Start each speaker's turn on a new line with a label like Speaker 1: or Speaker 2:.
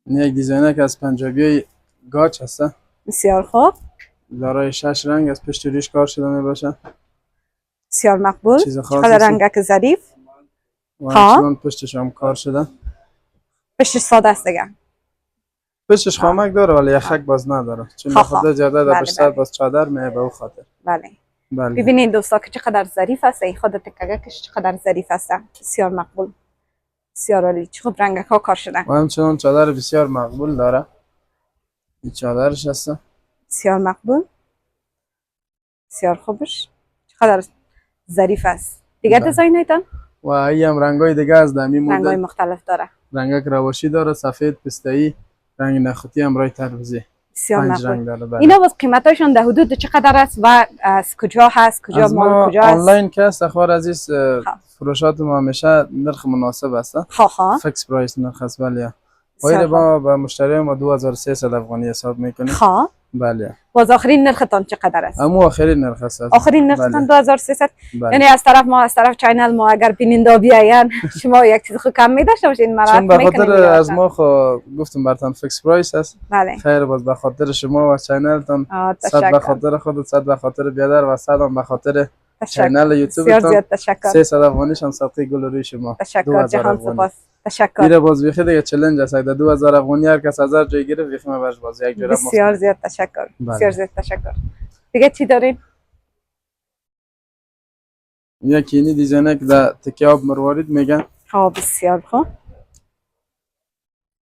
Speaker 1: این یک دیزاینه که از پنجابی گاچ هسته.
Speaker 2: بسیار خوب.
Speaker 1: دارای 6 رنگ از پشت ریش کار شده می باشه.
Speaker 2: بسیار مقبول.
Speaker 1: چیز خاصی
Speaker 2: چقدر رنگک ظریف.
Speaker 1: و همچنان پشتش هم کار شده.
Speaker 2: پشتش ساده است دیگه.
Speaker 1: پشتش خامک داره ولی یخک باز نداره. چون بخاطر زیاده در پشت باز چادر میه به او خاطر.
Speaker 2: بله.
Speaker 1: بله.
Speaker 2: ببینید دوستا که چقدر ظریف است. این خود تکگکش چقدر ظریف است. بسیار مقبول. بسیار عالی. چقدر رنگک ها کار شده.
Speaker 1: و همچنان چادر بسیار مقبول داره. این چادرش هست.
Speaker 2: بسیار مقبول. بسیار خوبش. چقدر ظریف است. دیگه دیزاین ایتان؟
Speaker 1: و این هم رنگای دیگه از دمی مدل.
Speaker 2: رنگای مختلف داره.
Speaker 1: رنگک رواشی داره، سفید، پسته‌ای، رنگ نخودی هم رای تربیزی.
Speaker 2: بسیار مقبول.
Speaker 1: بله.
Speaker 2: اینا باز قیمتاشون در حدود چقدر است و از کجا هست؟ کجا مال کجا است؟
Speaker 1: آنلاین که است اخبار عزیز فروشات ما همیشه نرخ مناسب است. فکس پرایس نرخ است. بله. باید با مشتری ما 2300 افغانی حساب میکنیم. بله.
Speaker 2: باز آخرین نرختان چقدر است؟
Speaker 1: امو آخرین نرخ است.
Speaker 2: آخرین نرختان 2300. یعنی از طرف چینل ما اگر بیننده بیاین شما یک چیز خود کم میداشته باشین مرا
Speaker 1: چون به خاطر از ما خو گفتم براتون فکس پرایس است.
Speaker 2: بله.
Speaker 1: خیر باز به خاطر شما و چینلتون 100 به خاطر خودت، 100 به خاطر بیادر و 100 هم به خاطر چینل یوتیوبتون. 300 افغانیش هم صدقه گل روی شما.
Speaker 2: تشکر جهان سپاس. تشکر.
Speaker 1: میره باز بیخی دیگه چالش است. 2000 افغانی هر کس 1000 جای گرفت بیخی ما باز یک جوره
Speaker 2: بسیار زیاد تشکر. بسیار زیاد تشکر. دیگه چی دارین؟
Speaker 1: یکی اینی دیزاینه که در تکیاب مروارید میگن.
Speaker 2: بسیار خوب.